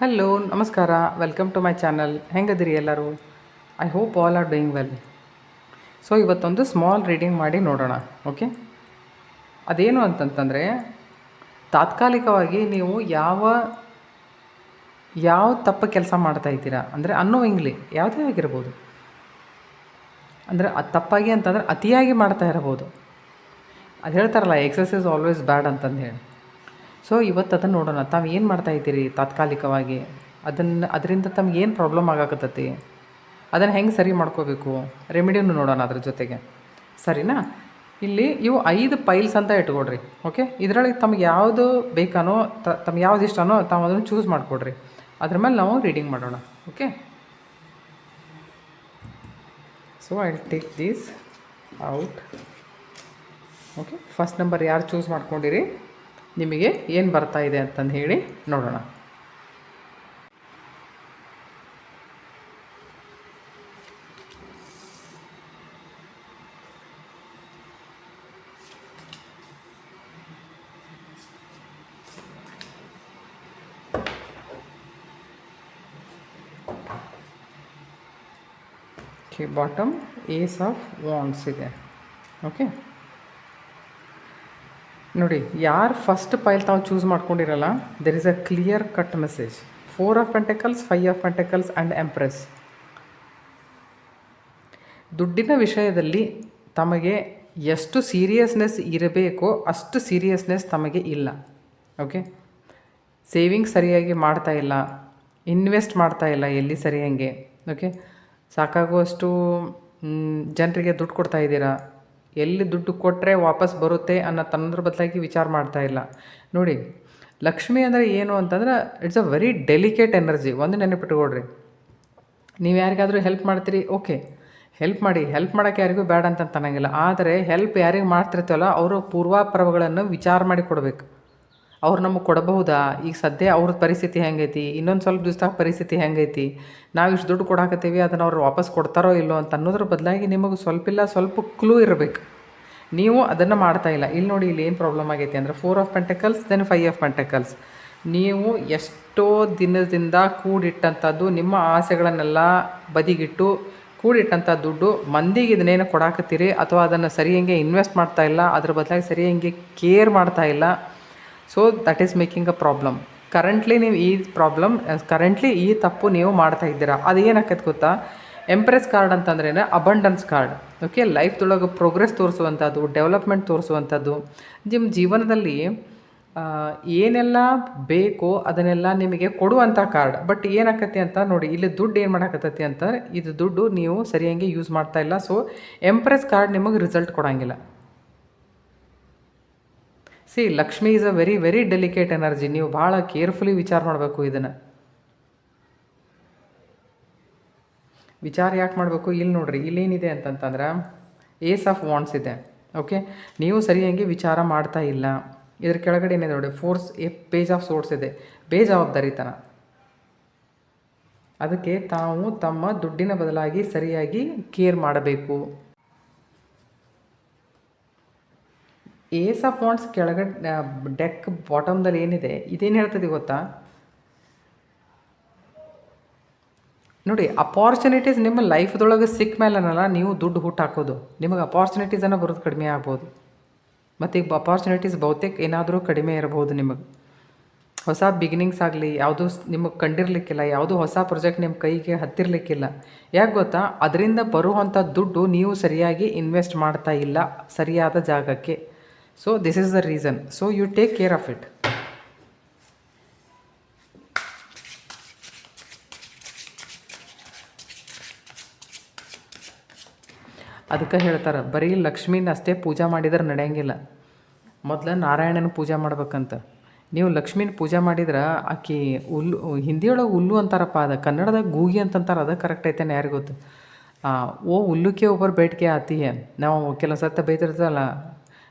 Hello ನಮಸ್ಕಾರ, welcome to my channel. ಹೆಂಗದಿರಿ ಎಲ್ಲರೂ? I hope all are doing well. So ಇವತ್ತೊಂದು small reading ಮಾಡಿ ನೋಡೋಣ. ಓಕೆ, ಅದೇನು ಅಂತಂತಂದರೆ, ತಾತ್ಕಾಲಿಕವಾಗಿ ನೀವು ಯಾವ ತಪ್ಪು ಕೆಲಸ ಮಾಡ್ತಾ ಇದ್ದೀರಾ ಅಂದರೆ ಅನ್ನೋಯಿಂಗ್ಲಿ ಯಾವುದೇ ಆಗಿರ್ಬೋದು. ಅಂದರೆ ಅದು ತಪ್ಪಾಗಿ ಅಂತಂದರೆ ಅತಿಯಾಗಿ ಮಾಡ್ತಾ ಇರಬಹುದು. ಅದು ಹೇಳ್ತಾರಲ್ಲ, ಎಕ್ಸಸ್ ಇಸ್ ಆಲ್ವೇಸ್ ಬ್ಯಾಡ್ ಅಂತಂದು ಹೇಳಿ. ಸೊ ಇವತ್ತು ಅದನ್ನು ನೋಡೋಣ. ತಾವು ಏನು ಮಾಡ್ತಾ ಇದ್ದೀರಿ ತಾತ್ಕಾಲಿಕವಾಗಿ, ಅದರಿಂದ ತಮ್ಗೆ ಏನು ಪ್ರಾಬ್ಲಮ್ ಆಗಾಕತ್ತೈತಿ, ಅದನ್ನು ಹೆಂಗೆ ಸರಿ ಮಾಡ್ಕೋಬೇಕು, ರೆಮಿಡಿಯನ್ನು ನೋಡೋಣ ಅದ್ರ ಜೊತೆಗೆ. ಸರಿನಾ? ಇಲ್ಲಿ ಇವು 5 ಪೈಲ್ಸ್ ಅಂತ ಇಟ್ಕೊಡ್ರಿ. ಓಕೆ, ಇದರೊಳಗೆ ತಮ್ಗೆ ಯಾವುದು ಬೇಕಾನೋ, ತಮ್ಗೆ ಯಾವ್ದು ಇಷ್ಟನೋ ತಾವು ಅದನ್ನು ಚೂಸ್ ಮಾಡಿಕೊಡ್ರಿ. ಅದ್ರ ಮೇಲೆ ನಾವು ರೀಡಿಂಗ್ ಮಾಡೋಣ. Okay, so I will take this out. Okay, first number ಯಾರು ಚೂಸ್ ಮಾಡ್ಕೊಂಡಿರಿ, ನಿಮಗೆ ಏನು ಬರ್ತಾ ಇದೆ ಅಂತಂದು ಹೇಳಿ ನೋಡೋಣ. Okay, bottom ace of wands ಇದೆ. ಓಕೆ ನೋಡಿ, ಯಾರು ಫಸ್ಟ್ ಪೈಲ್ ತಾವು ಚೂಸ್ ಮಾಡ್ಕೊಂಡಿರಲ್ಲ, there is a clear cut message. 4 of pentacles, 5 of pentacles and empress. ದುಡ್ಡಿನ ವಿಷಯದಲ್ಲಿ ತಮಗೆ ಎಷ್ಟು ಸೀರಿಯಸ್ನೆಸ್ ಇರಬೇಕೋ ಅಷ್ಟು ಸೀರಿಯಸ್ನೆಸ್ ತಮಗೆ ಇಲ್ಲ. ಓಕೆ, ಸೇವಿಂಗ್ಸ್ ಸರಿಯಾಗಿ ಮಾಡ್ತಾ ಇಲ್ಲ, ಇನ್ವೆಸ್ಟ್ ಮಾಡ್ತಾ ಇಲ್ಲ ಎಲ್ಲಿ ಸರಿಯಂಗೆ. ಓಕೆ, ಸಾಕಾಗುವಷ್ಟು ಜನರಿಗೆ ದುಡ್ಡು ಕೊಡ್ತಾ ಇದ್ದೀರಾ, ಎಲ್ಲಿ ದುಡ್ಡು ಕೊಟ್ಟರೆ ವಾಪಸ್ ಬರುತ್ತೆ ಅನ್ನೋ ತನ್ನದ್ರ ಬದಲಾಗಿ ವಿಚಾರ ಮಾಡ್ತಾ ಇಲ್ಲ. ನೋಡಿ, ಲಕ್ಷ್ಮಿ ಅಂದರೆ ಏನು ಅಂತಂದ್ರೆ it's a very delicate energy. ಒಂದು ನೆನಪಿಟ್ಕೊಡ್ರಿ, ನೀವು ಯಾರಿಗಾದರೂ ಹೆಲ್ಪ್ ಮಾಡ್ತೀರಿ, ಓಕೆ ಹೆಲ್ಪ್ ಮಾಡಿ, ಹೆಲ್ಪ್ ಮಾಡೋಕ್ಕೆ ಯಾರಿಗೂ ಬೇಡ ಅಂತ ಅನ್ನಂಗಿಲ್ಲ. ಆದರೆ ಹೆಲ್ಪ್ ಯಾರಿಗೆ ಮಾಡ್ತಿರ್ತೀವಲ್ಲ ಅವರು ಪೂರ್ವಾಪರಗಳನ್ನು ವಿಚಾರ ಮಾಡಿ ಕೊಡಬೇಕು. ಅವ್ರು ನಮಗೆ ಕೊಡಬಹುದಾ, ಈಗ ಸದ್ಯ ಅವ್ರ ಪರಿಸ್ಥಿತಿ ಹೆಂಗೈತಿ, ಇನ್ನೊಂದು ಸ್ವಲ್ಪ ದಿವ್ಸದಾಗ ಪರಿಸ್ಥಿತಿ ಹೆಂಗೈತಿ, ನಾವು ಇಷ್ಟು ದುಡ್ಡು ಕೊಡಾಕತ್ತೀವಿ, ಅದನ್ನು ಅವ್ರು ವಾಪಸ್ ಕೊಡ್ತಾರೋ ಇಲ್ಲೋ ಅಂತ ಅನ್ನೋದ್ರ ಬದಲಾಗಿ ನಿಮಗೆ ಸ್ವಲ್ಪ ಕ್ಲೂ ಇರಬೇಕು. ನೀವು ಅದನ್ನು ಮಾಡ್ತಾ ಇಲ್ಲ. ಇಲ್ಲಿ ನೋಡಿ, ಇಲ್ಲಿ ಏನು ಪ್ರಾಬ್ಲಮ್ ಆಗೈತಿ ಅಂದರೆ 4 of pentacles then 5 of pentacles. ನೀವು ಎಷ್ಟೋ ದಿನದಿಂದ ಕೂಡಿಟ್ಟಂಥದ್ದು, ನಿಮ್ಮ ಆಸೆಗಳನ್ನೆಲ್ಲ ಬದಿಗಿಟ್ಟು ಕೂಡಿಟ್ಟಂಥ ದುಡ್ಡು ಮಂದಿಗೆ ಇದನ್ನೇನು ಕೊಡಾಕತ್ತೀರಿ, ಅಥವಾ ಅದನ್ನು ಸರಿಯಂಗೆ ಇನ್ವೆಸ್ಟ್ ಮಾಡ್ತಾ ಇಲ್ಲ, ಅದ್ರ ಬದಲಾಗಿ ಸರಿಯಂಗೆ ಕೇರ್ ಮಾಡ್ತಾ ಇಲ್ಲ. So that is making a problem. Currently ನೀವು ಈ ತಪ್ಪು ನೀವು ಮಾಡ್ತಾ ಇದ್ದೀರಾ. ಅದು ಏನಾಕೈತೆ ಗೊತ್ತಾ, ಎಂಪ್ರೆಸ್ ಕಾರ್ಡ್ ಅಂತಂದ್ರೇನೆ ಅಬಂಡನ್ಸ್ ಕಾರ್ಡ್. ಓಕೆ, ಲೈಫ್ದೊಳಗೆ ಪ್ರೋಗ್ರೆಸ್ ತೋರಿಸುವಂಥದ್ದು, ಡೆವಲಪ್ಮೆಂಟ್ ತೋರಿಸುವಂಥದ್ದು, ನಿಮ್ಮ ಜೀವನದಲ್ಲಿ ಏನೆಲ್ಲ ಬೇಕೋ ಅದನ್ನೆಲ್ಲ ನಿಮಗೆ ಕೊಡುವಂಥ ಕಾರ್ಡ್. ಬಟ್ ಏನಾಕತಿ ಅಂತ ನೋಡಿ, ಇಲ್ಲಿ ದುಡ್ಡು ಏನು ಮಾಡಾಕತ್ತೈತಿ ಅಂತಂದ್ರೆ, ಇದು ದುಡ್ಡು ನೀವು ಸರಿಯಾಗಿ ಯೂಸ್ ಮಾಡ್ತಾ ಇಲ್ಲ. ಸೊ ಎಂಪ್ರೆಸ್ ಕಾರ್ಡ್ ನಿಮಗೆ ರಿಸಲ್ಟ್ ಕೊಡೋಂಗಿಲ್ಲ. See, Lakshmi is a very very delicate energy. ನೀವು ಭಾಳ ಕೇರ್ಫುಲಿ ವಿಚಾರ ಮಾಡಬೇಕು. ಇದನ್ನು ವಿಚಾರ ಯಾಕೆ ಮಾಡಬೇಕು, ಇಲ್ಲಿ ನೋಡ್ರಿ, ಇಲ್ಲೇನಿದೆ ಅಂತಂತಂದ್ರೆ ಏಸ್ ಆಫ್ ವಾಂಡ್ಸ್ ಇದೆ. ಓಕೆ, ನೀವು ಸರಿಯಾಗಿ ವಿಚಾರ ಮಾಡ್ತಾ ಇಲ್ಲ. ಇದ್ರ ಕೆಳಗಡೆ ಏನಿದೆ ನೋಡಿ, ಪೇಜ್ ಆಫ್ ಸೋರ್ಸ್ ಇದೆ, ಬೇಜವಾಬ್ದಾರಿತನ. ಅದಕ್ಕೆ ತಾವು ತಮ್ಮ ದುಡ್ಡಿನ ಬದಲಾಗಿ ಸರಿಯಾಗಿ ಕೇರ್ ಮಾಡಬೇಕು. ಏಸ್ ಆಫ್ ವಾಂಡ್ಸ್ ಕೆಳಗಡೆ ಡೆಕ್ ಬಾಟಮ್ದಲ್ಲಿ ಏನಿದೆ, ಇದೇನು ಹೇಳ್ತದೆ ಗೊತ್ತಾ? ನೋಡಿ, ಅಪಾರ್ಚುನಿಟೀಸ್ ನಿಮ್ಮ ಲೈಫ್ದೊಳಗೆ ಸಿಕ್ಕ ಮೇಲೆನಲ್ಲ ನೀವು ದುಡ್ಡು ಹುಟ್ಟು ಹಾಕೋದು. ನಿಮಗೆ ಅಪಾರ್ಚುನಿಟೀಸನ್ನು ಬರೋದು ಕಡಿಮೆ ಆಗ್ಬೋದು. ಮತ್ತು ಈಗ ಅಪಾರ್ಚುನಿಟೀಸ್ ಬಹುತೇಕ ಏನಾದರೂ ಕಡಿಮೆ ಇರಬಹುದು. ನಿಮಗೆ ಹೊಸ ಬಿಗಿನಿಂಗ್ಸ್ ಆಗಲಿ ಯಾವುದೂ ನಿಮಗೆ ಕಂಡಿರಲಿಕ್ಕಿಲ್ಲ, ಯಾವುದೂ ಹೊಸ ಪ್ರಾಜೆಕ್ಟ್ ನಿಮ್ಮ ಕೈಗೆ ಹತ್ತಿರಲಿಕ್ಕಿಲ್ಲ. ಯಾಕೆ ಗೊತ್ತಾ, ಅದರಿಂದ ಬರುವಂಥ ದುಡ್ಡು ನೀವು ಸರಿಯಾಗಿ ಇನ್ವೆಸ್ಟ್ ಮಾಡ್ತಾ ಇಲ್ಲ ಸರಿಯಾದ ಜಾಗಕ್ಕೆ. So this is the reason. So you take care of it. ಅದಕ್ಕೆ ಹೇಳ್ತಾರೆ, ಬರೀ ಲಕ್ಷ್ಮೀನ ಅಷ್ಟೇ ಪೂಜೆ ಮಾಡಿದ್ರೆ ನಡೆಯಂಗಿಲ್ಲ. ಮೊದಲು ನಾರಾಯಣನ ಪೂಜೆ ಮಾಡ್ಬೇಕಂತ. ನೀವು ಲಕ್ಷ್ಮೀನ ಪೂಜೆ ಮಾಡಿದ್ರೆ ಆಕಿ ಹಿಂದಿಯೊಳಗೆ ಉಲ್ಲು ಅಂತಾರಪ್ಪ, ಅದು ಕನ್ನಡದಾಗ ಗೂಗಿ ಅಂತಂತಾರೆ. ಅದು ಕರೆಕ್ಟ್ ಐತೇನೆ ಯಾರಿಗೆ ಗೊತ್ತು? ಓ ಉಲ್ಲುಕ್ಕೆ ಒಬ್ಬರು ಬೇಟಿಕೆ ಆತಿ है. ನಾವು ಕೆಲವು ಸತ್ತ ಬೈತಿರ್ತಲ್ಲ,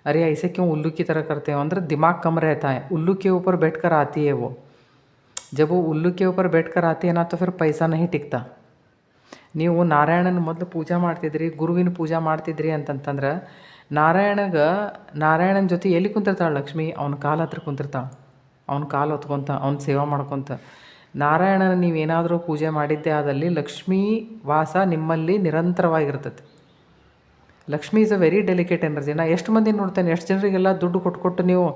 अरे ऐसे क्यों उल्लू की तरह करते हो, अंदर दिमाग कम रहता है, उल्लू के ऊपर बैठकर आती है वो. जब वो उल्लू के ऊपर बैठकर आती है ना, तो फिर पैसा नहीं टिकता. ನೀವು ನಾರಾಯಣನ ಮೊದಲು ಪೂಜೆ ಮಾಡ್ತಿದ್ರಿ, ಗುರುವಿನ ಪೂಜೆ ಮಾಡ್ತಿದ್ರಿ ಅಂತಂತಂದ್ರೆ, ನಾರಾಯಣನ ಜೊತೆ ಎಲ್ಲಿ ಕುಂತಿರ್ತಾಳೆ ಲಕ್ಷ್ಮಿ? ಅವನ ಕಾಲ ಹತ್ರ ಕುಂತಿರ್ತಾಳೆ. ಅವ್ನ ಕಾಲು ಹೊತ್ಕೊತ, ಅವ್ನ ಸೇವೆ ಮಾಡ್ಕೊತ. ನಾರಾಯಣನ ನೀವೇನಾದರೂ ಪೂಜೆ ಮಾಡಿದ್ದೇ ಆದಲ್ಲಿ ಲಕ್ಷ್ಮೀ ವಾಸ ನಿಮ್ಮಲ್ಲಿ ನಿರಂತರವಾಗಿರ್ತದೆ. Lakshmi is a very delicate energy. ನಾ ಎಷ್ಟು ಮಂದಿ ನೋಡ್ತೇನೆ, ಎಷ್ಟು ಜನರಿಗೆಲ್ಲ ದುಡ್ಡು ಕೊಟ್ಟು ನೀವು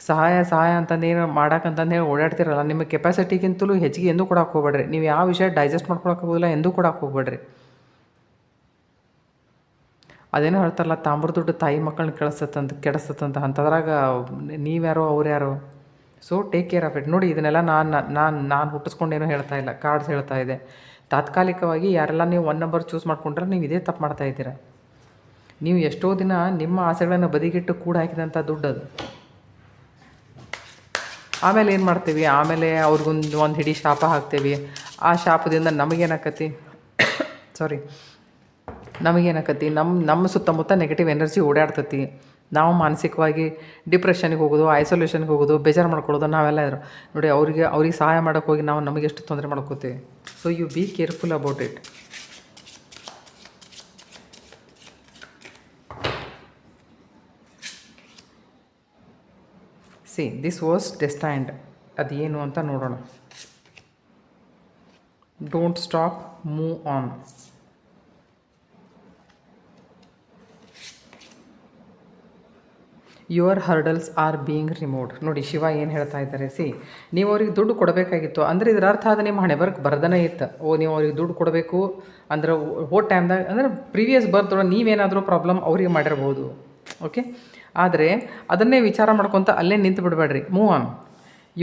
ಸಹಾಯ ಅಂತಂದೇನು ಮಾಡೋಕ್ಕಂತಂದು ಹೇಳಿ ಓಡಾಡ್ತಿರಲ್ಲ, ನಿಮ್ಮ ಕೆಪಾಸಿಟಿಗಿಂತಲೂ ಹೆಚ್ಚಿಗೆ ಎಂದೂ ಕೊಡೋಕೆ ಹೋಗ್ಬೇಡ್ರಿ. ನೀವು ಯಾವ ವಿಷಯ ಡೈಜೆಸ್ಟ್ ಮಾಡ್ಕೊಳಕ್ಕಾಗೋದಿಲ್ಲ ಎಂದೂ ಕೊಡೋಕೆ ಹೋಗ್ಬೇಡ್ರಿ. ಅದೇನೋ ಹೇಳ್ತಾರಲ್ಲ, ತಾಮ್ರ ದುಡ್ಡು ತಾಯಿ ಮಕ್ಕಳನ್ನ ಕೆಡಿಸ್ತಂತ ಅಂಥದ್ರಾಗ ನೀವ್ಯಾರೋ ಅವ್ರು ಯಾರೋ. So take care of it. ನೋಡಿ, ಇದನ್ನೆಲ್ಲ ನಾನು ಹುಟ್ಟಿಸ್ಕೊಂಡೇನೋ ಹೇಳ್ತಾ ಇಲ್ಲ, ಕಾರ್ಡ್ಸ್ ಹೇಳ್ತಾ ಇದೆ. ತಾತ್ಕಾಲಿಕವಾಗಿ ಯಾರೆಲ್ಲ ನೀವು 1 ನಂಬರ್ ಚೂಸ್ ಮಾಡ್ಕೊಂಡ್ರೆ ನೀವು ಇದೇ ತಪ್ಪು ಮಾಡ್ತಾ ಇದ್ದೀರಾ. ನೀವು ಎಷ್ಟೋ ದಿನ ನಿಮ್ಮ ಆಸೆಗಳನ್ನು ಬದಿಗಿಟ್ಟು ಕೂಡ ಹಾಕಿದಂಥ ದುಡ್ಡು ಅದು. ಆಮೇಲೆ ಏನು ಮಾಡ್ತೀವಿ, ಆಮೇಲೆ ಒಂದು ಹಿಡಿ ಶಾಪ ಹಾಕ್ತೀವಿ. ಆ ಶಾಪದಿಂದ ನಮಗೇನಾಕತಿ ನಮಗೇನಾಕತಿ, ನಮ್ಮ ಸುತ್ತಮುತ್ತ ನೆಗೆಟಿವ್ ಎನರ್ಜಿ ಓಡಾಡ್ತತಿ. ನಾವು ಮಾನಸಿಕವಾಗಿ ಡಿಪ್ರೆಷನ್ಗೆ ಹೋಗೋದು, ಐಸೋಲೇಷನ್ಗೆ ಹೋಗೋದು, ಬೇಜಾರು ಮಾಡ್ಕೊಳ್ಳೋದು ನಾವೆಲ್ಲ ಇದ್ರು. ನೋಡಿ, ಅವ್ರಿಗೆ ಸಹಾಯ ಮಾಡೋಕ್ಕೆ ಹೋಗಿ ನಾವು ನಮಗೆಷ್ಟು ತೊಂದರೆ ಮಾಡ್ಕೋತೀವಿ. So you be careful about it. See this was destined. ಅದೇನು ಅಂತ ನೋಡೋಣ. Don't stop, move on. Your hurdles are being removed. ನೋಡಿ, ಶಿವ ಏನು ಹೇಳ್ತಾ ಇದ್ದಾರೆ. ನೀವು ಅವ್ರಿಗೆ ದುಡ್ಡು ಕೊಡಬೇಕಾಗಿತ್ತು ಅಂದರೆ ಇದರ ಅರ್ಥ ಅದು ನಿಮ್ಮ ಹಣೆ ಬರಕ್ಕೆ ಬರ್ದನೇ ಇತ್ತು. ನೀವು ಅವ್ರಿಗೆ ದುಡ್ಡು ಕೊಡಬೇಕು ಅಂದ್ರೆ ಟೈಮ್ದಾಗ ಅಂದರೆ ಪ್ರೀವಿಯಸ್ ಬರ್ದೊಳಗೆ ನೀವೇನಾದರೂ ಪ್ರಾಬ್ಲಮ್ ಅವ್ರಿಗೆ ಮಾಡಿರ್ಬೋದು. ಓಕೆ, ಆದರೆ ಅದನ್ನೇ ವಿಚಾರ ಮಾಡ್ಕೊತ ಅಲ್ಲೇ ನಿಂತು ಬಿಡಬೇಡ್ರಿ. Move on.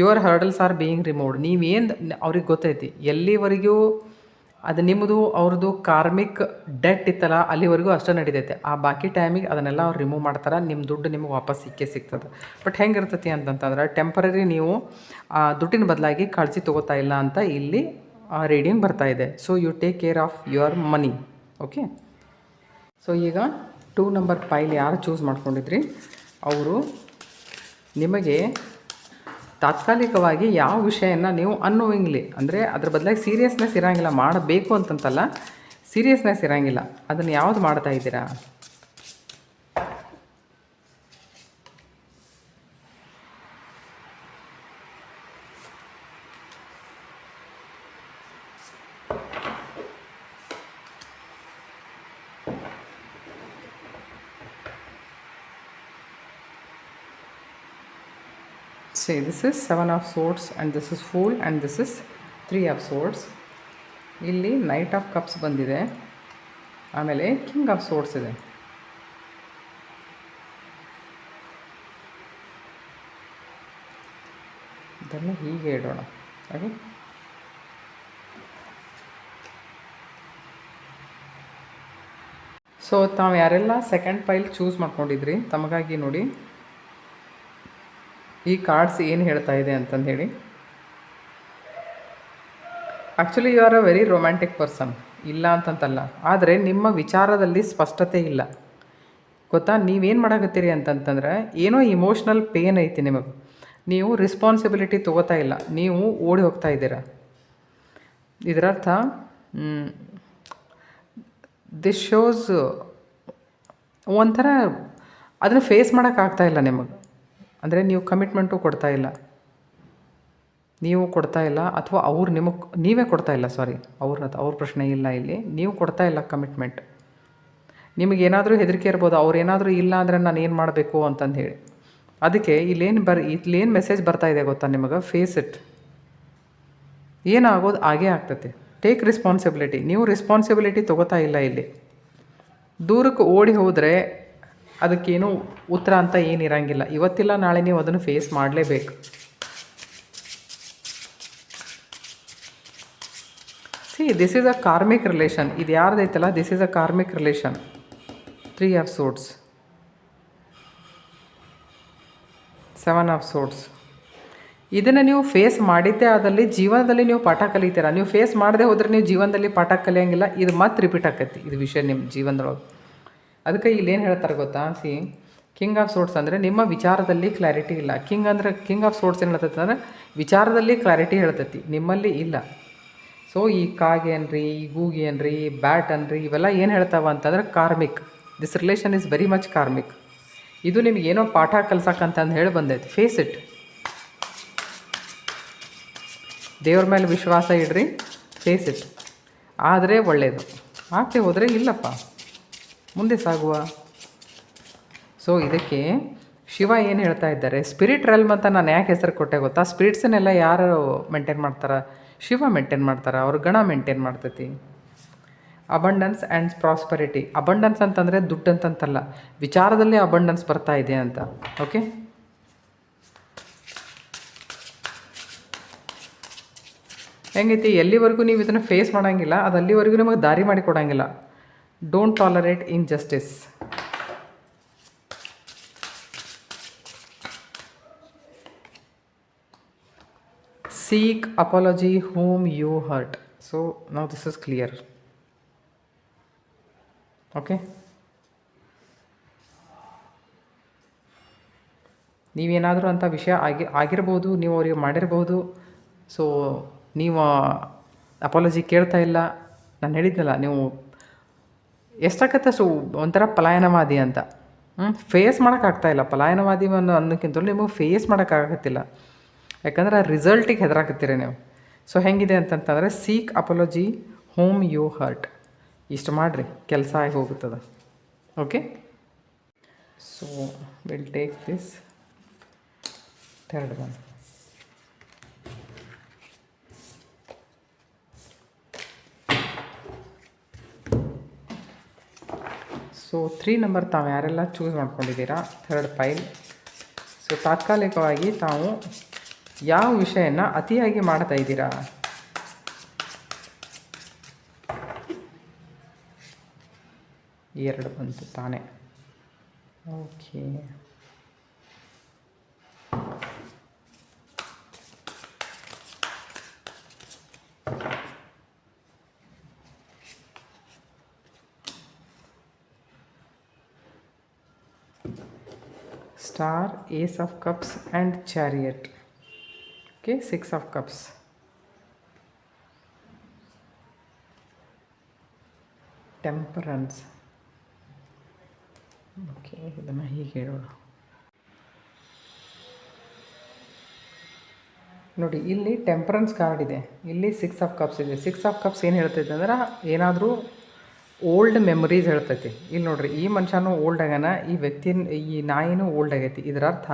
Your hurdles are being removed. ನೀವೇನು ಅವ್ರಿಗೆ ಗೊತ್ತೈತಿ ಎಲ್ಲಿವರೆಗೂ ಅದು ನಿಮ್ಮದು ಅವ್ರದ್ದು ಕಾರ್ಮಿಕ್ ಡೆಟ್ ಇತ್ತಲ್ಲ ಅಲ್ಲಿವರೆಗೂ ಅಷ್ಟೇ ನಡೀತೈತೆ. ಆ ಬಾಕಿ ಟೈಮಿಗೆ ಅದನ್ನೆಲ್ಲ ಅವ್ರು ರಿಮೂವ್ ಮಾಡ್ತಾರೆ. ನಿಮ್ಮ ದುಡ್ಡು ನಿಮಗೆ ವಾಪಸ್ ಸಿಗ್ತದೆ. ಬಟ್ ಹೆಂಗಿರ್ತೈತಿ ಅಂತಂತಂದ್ರೆ ಟೆಂಪರರಿ ನೀವು ದುಡ್ಡಿನ ಬದಲಾಗಿ ಕಾಳಜಿ ತೊಗೋತಾ ಇಲ್ಲ ಅಂತ ಇಲ್ಲಿ ರೀಡಿಂಗ್ ಬರ್ತಾ ಇದೆ. So you take care of your money. Okay, so ಈಗ 2 ನಂಬರ್ ಪೈಲ್ ಯಾರು ಚೂಸ್ ಮಾಡ್ಕೊಂಡಿದ್ರಿ ಅವರು ನಿಮಗೆ ತಾತ್ಕಾಲಿಕವಾಗಿ ಯಾವ ವಿಷಯನ ನೀವು ಅನ್ನೋವಿಂಗ್ಲಿ ಅಂದರೆ ಅದ್ರ ಬದಲಾಗಿ ಸೀರಿಯಸ್ನೆಸ್ ಇರೋಂಗಿಲ್ಲ. ಮಾಡಬೇಕು ಅಂತಂತಲ್ಲ, ಸೀರಿಯಸ್ನೆಸ್ ಇರೋಂಗಿಲ್ಲ. ಅದನ್ನು ಯಾವುದು ಮಾಡ್ತಾ ಇದ್ದೀರಾ? See, this is 7 of swords and this is fool and this is 3 of swords. ಇಲ್ಲಿ ನೈಟ್ ಆಫ್ ಕಪ್ಸ್ ಬಂದಿದೆ, ಆಮೇಲೆ ಕಿಂಗ್ ಆಫ್ ಸೋರ್ಡ್ಸ್ ಇದೆ. ಇದನ್ನು ಹೀಗೆ ಇಡೋಣ. ಹಾಗೆ ಸೊ ತಾವು ಯಾರೆಲ್ಲ ಸೆಕೆಂಡ್ ಪೈಲ್ ಚೂಸ್ ಮಾಡ್ಕೊಂಡಿದ್ರಿ ತಮಗಾಗಿ ನೋಡಿ ಈ ಕಾರ್ಡ್ಸ್ ಏನು ಹೇಳ್ತಾ ಇದೆ ಅಂತಂದು ಹೇಳಿ. Actually you are a very romantic person, ಇಲ್ಲ ಅಂತಂತಲ್ಲ. ಆದರೆ ನಿಮ್ಮ ವಿಚಾರದಲ್ಲಿ ಸ್ಪಷ್ಟತೆ ಇಲ್ಲ ಗೊತ್ತಾ. ನೀವೇನು ಮಾಡಕತ್ತೀರಿ ಅಂತಂತಂದ್ರೆ ಏನೋ ಇಮೋಷ್ನಲ್ ಪೇನ್ ಐತಿ ನಿಮಗೆ. ನೀವು ರೆಸ್ಪಾನ್ಸಿಬಿಲಿಟಿ ತೊಗೋತಾ ಇಲ್ಲ, ನೀವು ಓಡಿ ಹೋಗ್ತಾ ಇದ್ದೀರ. ಇದರರ್ಥ ದಿಸ್ ಶೋಸ್ ಒಂಥರ ಅದನ್ನು ಫೇಸ್ ಮಾಡೋಕ್ಕಾಗ್ತಾ ಇಲ್ಲ ನಿಮಗೆ. ಅಂದರೆ ನೀವು ಕಮಿಟ್ಮೆಂಟು ಕೊಡ್ತಾ ಇಲ್ಲ, ಅಥವಾ ಅವ್ರು ನೀವೇ ಕೊಡ್ತಾ ಇಲ್ಲ. ಸಾರಿ, ಅವ್ರ ಪ್ರಶ್ನೆ ಇಲ್ಲ ಇಲ್ಲಿ. ನೀವು ಕೊಡ್ತಾ ಇಲ್ಲ ಕಮಿಟ್ಮೆಂಟ್. ನಿಮಗೇನಾದರೂ ಹೆದರಿಕೆ ಇರ್ಬೋದು, ಅವ್ರೇನಾದರೂ ಇಲ್ಲ ಅಂದರೆ ನಾನು ಏನು ಮಾಡಬೇಕು ಅಂತಂದು ಹೇಳಿ. ಅದಕ್ಕೆ ಇಲ್ಲೇನು ಮೆಸೇಜ್ ಬರ್ತಾ ಇದೆ ಗೊತ್ತಾ ನಿಮಗೆ? Face it. ಏನಾಗೋದು ಆಗೇ ಆಗ್ತೈತೆ. Take responsibility. ನೀವು ರೆಸ್ಪಾನ್ಸಿಬಿಲಿಟಿ ತೊಗೋತಾ ಇಲ್ಲ ಇಲ್ಲಿ. ದೂರಕ್ಕೆ ಓಡಿ ಹೋದರೆ ಅದಕ್ಕೇನು ಉತ್ತರ ಅಂತ ಏನಿರಂಗಿಲ್ಲ. ಇವತ್ತಿಲ್ಲ ನಾಳೆ ನೀವು ಅದನ್ನು ಫೇಸ್ ಮಾಡಲೇಬೇಕು. This is a karmic relation. ಇದು ಯಾರ್ದೈತಲ್ಲ, this is a karmic relation. 3 of swords, 7 of swords. ಇದನ್ನು ನೀವು ಫೇಸ್ ಮಾಡಿದ್ದೇ ಆದಲ್ಲಿ ಜೀವನದಲ್ಲಿ ನೀವು ಪಾಠ ಕಲಿತೀರ. ನೀವು ಫೇಸ್ ಮಾಡದೆ ಹೋದರೆ ನೀವು ಜೀವನದಲ್ಲಿ ಪಾಠ ಕಲಿಯೋಂಗಿಲ್ಲ. ಇದು ಮತ್ತೆ ರಿಪೀಟ್ ಆಕೈತಿ ಇದು ವಿಷಯ ನಿಮ್ಮ ಜೀವನದೊಳಗೆ. ಅದಕ್ಕೆ ಇಲ್ಲೇನು ಹೇಳ್ತಾರೆ ಗೊತ್ತಾ? ಕಿಂಗ್ ಆಫ್ ಸೋರ್ಡ್ಸ್ ಅಂದರೆ ನಿಮ್ಮ ವಿಚಾರದಲ್ಲಿ ಕ್ಲಾರಿಟಿ ಇಲ್ಲ. ಕಿಂಗ್ ಆಫ್ ಸೋರ್ಡ್ಸ್ ಏನು ಹೇಳ್ತೈತೆ ಅಂದರೆ ವಿಚಾರದಲ್ಲಿ ಕ್ಲಾರಿಟಿ ಹೇಳ್ತೈತಿ, ನಿಮ್ಮಲ್ಲಿ ಇಲ್ಲ. ಸೊ ಈ ಕಾಗೆ ಅನ್ರಿ, ಈ ಗೂಗಿ ಅನ್ರಿ, ಈ ಬ್ಯಾಟ್ ಅನ್ರಿ, ಇವೆಲ್ಲ ಏನು ಹೇಳ್ತಾವ ಅಂತಂದ್ರೆ karmic. This relation is very much karmic. ಇದು ನಿಮಗೇನೋ ಪಾಠ ಕಲ್ಸಕ್ಕಂತಂದು ಹೇಳಿ ಬಂದೈತೆ. Face it. ದೇವ್ರ ಮೇಲೆ ವಿಶ್ವಾಸ ಇಡ್ರಿ, ಫೇಸ್ ಇಟ್. ಆದರೆ ಒಳ್ಳೆಯದು, ಆಗ್ತೇ ಹೋದರೆ ಇಲ್ಲಪ್ಪ, ಮುಂದೆ ಸಾಗುವ. ಸೊ ಇದಕ್ಕೆ ಶಿವ ಏನು ಹೇಳ್ತಾ ಇದ್ದಾರೆ, ಸ್ಪಿರಿಟ್ ರೆಲ್ಮ್ ಅಂತ ನಾನು ಯಾಕೆ ಹೆಸರು ಕೊಟ್ಟೆ ಗೊತ್ತಾ? ಸ್ಪಿರಿಟ್ಸನ್ನೆಲ್ಲ ಯಾರು ಮೇಂಟೈನ್ ಮಾಡ್ತಾರೆ? ಶಿವ ಮೇಂಟೈನ್ ಮಾಡ್ತಾರೆ, ಅವ್ರ ಗಣ ಮೇಂಟೈನ್ ಮಾಡ್ತೈತಿ. Abundance and prosperity. ಅಬಂಡೆನ್ಸ್ ಅಂತಂದರೆ ದುಡ್ಡು ಅಂತಂತಲ್ಲ, ವಿಚಾರದಲ್ಲಿ ಅಬಂಡೆನ್ಸ್ ಬರ್ತಾ ಇದೆ ಅಂತ. ಓಕೆ, ಹೆಂಗೈತಿ? ಎಲ್ಲಿವರೆಗೂ ನೀವು ಇದನ್ನು ಫೇಸ್ ಮಾಡೋಂಗಿಲ್ಲ, ಅದು ಅಲ್ಲಿವರೆಗೂ ನಿಮಗೆ ದಾರಿ ಮಾಡಿ ಕೊಡೋಂಗಿಲ್ಲ. Don't tolerate injustice. Seek apology whom you hurt. So now this is clear. Okay, ನೀವೇನಾದರೂ ಅಂಥ ವಿಷಯ ಆಗಿರ್ಬೋದು, ನೀವು ಅವ್ರಿಗೆ ಮಾಡಿರ್ಬೋದು. ಸೊ ನೀವು ಅಪಾಲಜಿ ಕೇಳ್ತಾ ಇಲ್ಲ. ನಾನು ಹೇಳಿದ್ನಲ್ಲ, ನೀವು ಎಷ್ಟಾಗತ್ತೆ ಅಷ್ಟು ಒಂಥರ ಪಲಾಯನವಾದಿ ಅಂತ. ಫೇಸ್ ಮಾಡೋಕ್ಕಾಗ್ತಾಯಿಲ್ಲ. ಪಲಾಯನವಾದಿ ಅನ್ನೋಕ್ಕಿಂತಲೂ ನಿಮಗೆ ಫೇಸ್ ಮಾಡೋಕ್ಕಾಗತ್ತಿಲ್ಲ, ಯಾಕಂದ್ರೆ ಆ ರಿಸಲ್ಟಿಗೆ ಹೆದರಾಕತ್ತೀರಿ ನೀವು. ಸೊ ಹೆಂಗಿದೆ ಅಂತಂತಂದರೆ, seek apology whom you hurt. ಇಷ್ಟು ಮಾಡಿರಿ, ಕೆಲಸ ಆಗಿ ಹೋಗುತ್ತದೆ. Okay, so will take this third one. So 3 number ತಾವು ಯಾರೆಲ್ಲ ಚೂಸ್ ಮಾಡ್ಕೊಂಡಿದ್ದೀರಾ, ಥರ್ಡ್ ಪೈಲ್. ಸೊ ತಾತ್ಕಾಲಿಕವಾಗಿ ತಾವು ಯಾವ ವಿಷಯನ ಅತಿಯಾಗಿ ಮಾಡ್ತಾ ಇದ್ದೀರಾ? ಎರಡು ಬಂತು ತಾನೇ. Okay, star, ace of cups and chariot. Okay, 6 of cups. Temperance. Okay, ಇದನ್ನು ಹೀಗೆ ಹೇಳೋಣ. ನೋಡಿ, ಇಲ್ಲಿ ಟೆಂಪರೆನ್ಸ್ ಕಾರ್ಡ್ ಇದೆ, ಇಲ್ಲಿ 6 ಆಫ್ ಕಪ್ಸ್ ಇದೆ. 6 ಆಫ್ ಕಪ್ಸ್ ಏನು ಹೇಳ್ತೈತೆ ಅಂದ್ರೆ, ಏನಾದರೂ ಓಲ್ಡ್ ಮೆಮೊರೀಸ್ ಹೇಳ್ತೈತಿ. ಇಲ್ಲಿ ನೋಡಿರಿ, ಈ ಮನುಷ್ಯನೂ ಓಲ್ಡ್ ಆಗ್ಯಾನ, ಈ ವ್ಯಕ್ತಿನ, ಈ ನಾಯಿನೂ ಓಲ್ಡ್ ಆಗೈತಿ. ಇದರ ಅರ್ಥ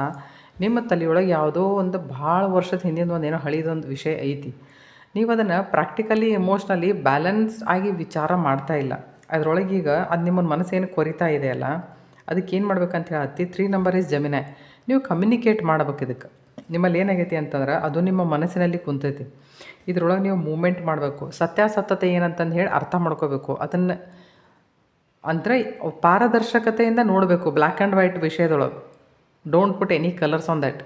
ನಿಮ್ಮ ತಲೆಯೊಳಗೆ ಯಾವುದೋ ಒಂದು ಭಾಳ ವರ್ಷದ ಹಿಂದಿನ ಒಂದು ಏನೋ ಹಳಿದೊಂದು ವಿಷಯ ಐತಿ. ನೀವು ಅದನ್ನು ಪ್ರಾಕ್ಟಿಕಲಿ ಎಮೋಷ್ನಲಿ ಬ್ಯಾಲೆನ್ಸ್ ಆಗಿ ವಿಚಾರ ಮಾಡ್ತಾ ಇಲ್ಲ. ಅದರೊಳಗೆ ಈಗ ಅದು ನಿಮ್ಮ ಮನಸ್ಸೇನು ಕೊರಿತಾ ಇದೆಯಲ್ಲ, ಅದಕ್ಕೆ ಏನು ಮಾಡ್ಬೇಕಂತ ಹೇಳತ್ತಿ. 3 ನಂಬರ್ ಈಸ್ ಜಮಿನೆ. ನೀವು ಕಮ್ಯುನಿಕೇಟ್ ಮಾಡ್ಬೇಕು. ಇದಕ್ಕೆ ನಿಮ್ಮಲ್ಲಿ ಏನಾಗೈತಿ ಅಂತಂದ್ರೆ, ಅದು ನಿಮ್ಮ ಮನಸ್ಸಿನಲ್ಲಿ ಕುಂತೈತಿ. ಇದ್ರೊಳಗೆ ನೀವು ಮೂಮೆಂಟ್ ಮಾಡಬೇಕು. ಸತ್ಯಾಸತ್ಯತೆ ಏನಂತಂದು ಹೇಳಿ ಅರ್ಥ ಮಾಡ್ಕೋಬೇಕು. ಅದನ್ನು ಅಂದರೆ ಪಾರದರ್ಶಕತೆಯಿಂದ ನೋಡಬೇಕು. ಬ್ಲ್ಯಾಕ್ ಆ್ಯಂಡ್ ವೈಟ್ ವಿಷಯದೊಳಗೆ don't put any colours on that.